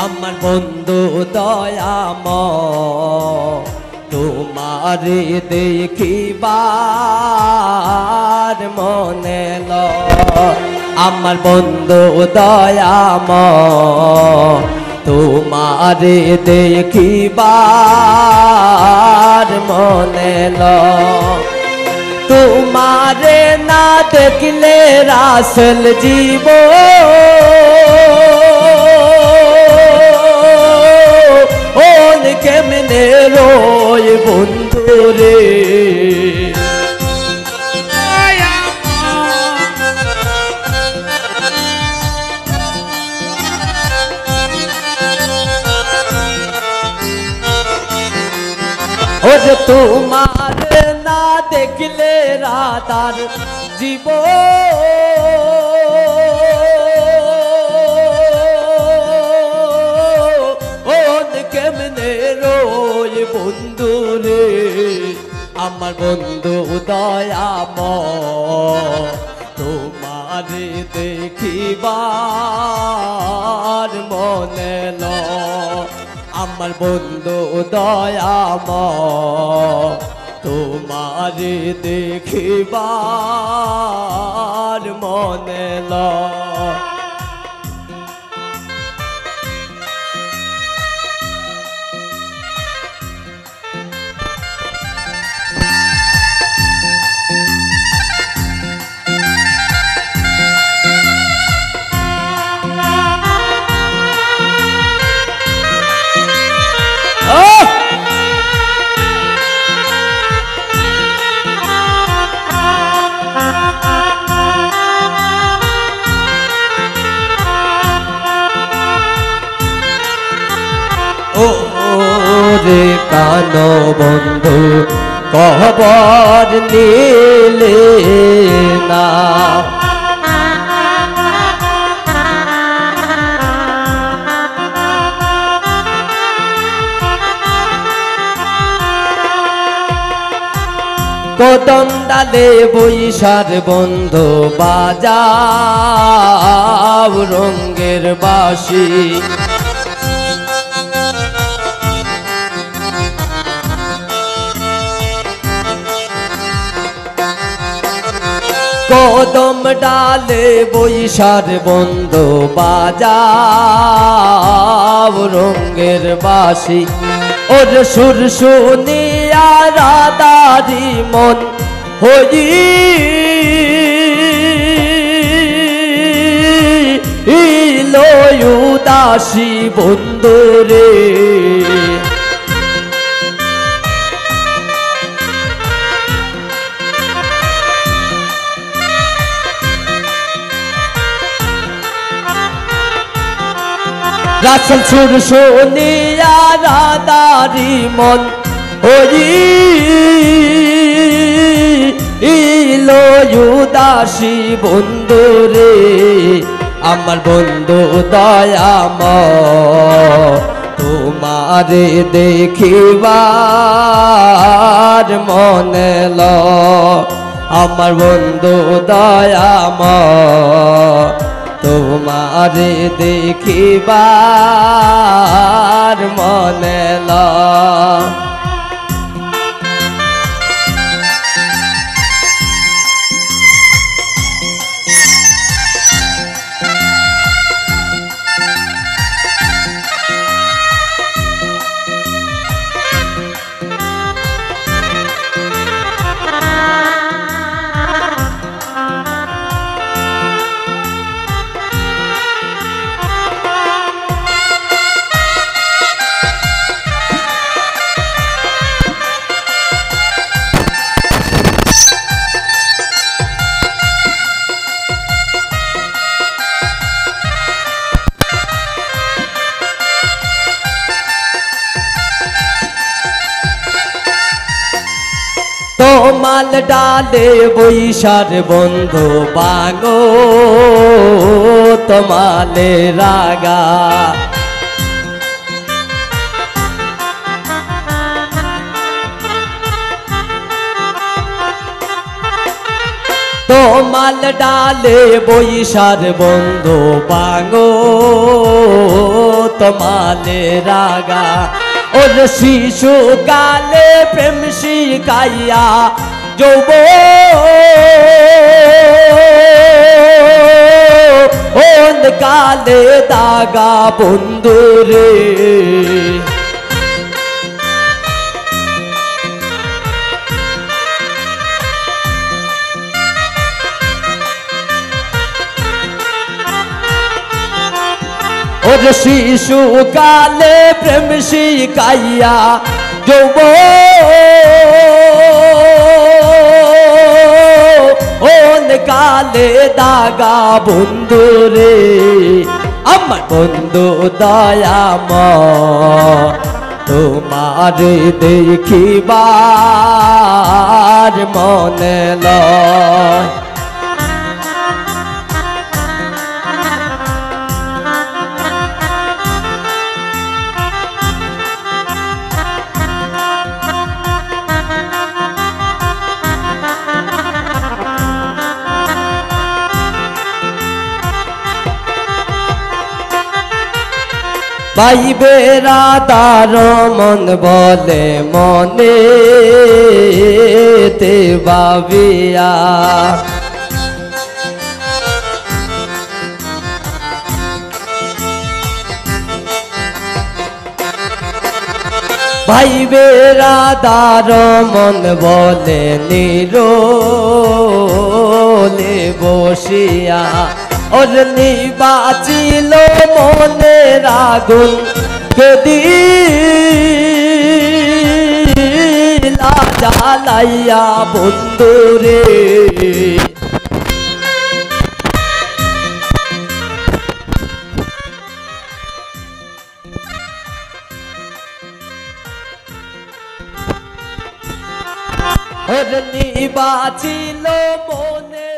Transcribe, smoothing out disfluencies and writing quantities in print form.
আমার বন্ধু দয়াময় তোমারে দেখিবার মনে লয় আমার বন্ধু দয়াময় তোমারে দেখিবার মনে লয় তোমারে না দেখলে রাসেল জীবন কেমনে রয় বন্ধু রে ওরে তোমার না দেখলে রাতার জীবন কেমনে রয় বন্ধু রে আমার বন্ধু দয়াময় তোমারে দেখিবার মনে লয় আমার বন্ধু দয়াময় তোমারে দেখিবার মনে লয় রে কানো বন্ধু খবর নিলে না কদম ডালে বৈশার বন্ধু বাজাও রঙ্গের বাঁশি কদম ডালে বৈশার বন্ধু বাজাও রঙ্গের বাঁশি ওর সুর শুনিয়া রাধারি মন হইল উদাসী বন্ধু রে রাসেল সুর শুনিয়া রাধারি মন হইল উদাসী বন্ধু রে আমার বন্ধু দয়াময় তোমারে দেখিবার মনে লয় আমার বন্ধু দয়াময় তোমারে দেখিবার মনে লয় তোমাল ডালে বৈশার বন্ধু বাগো তোমালে রাগা তোমাল ডালে বৈশার বন্ধু বাঙো তোমালে রাগা ওর শিশু কালে প্রেম শিখাইয়া যৌবন কালে দাগা বন্ধু রে ওর শিশু কালে প্রেম শিখাইয়া যৌবন কালে দাগা বন্ধু রে আমার বন্ধু দয়াময় তোমার দেখিবার মনে লয় পাইবে রাধার মন বলে মনে তে ভাবিয়া পাইবে রাধার মন বলে নিরোলে বসিয়া ওর নিবাচিল মনের আগুন দিলা জ্বালাইয়া বন্ধু রে ওর নিবাচিল মনে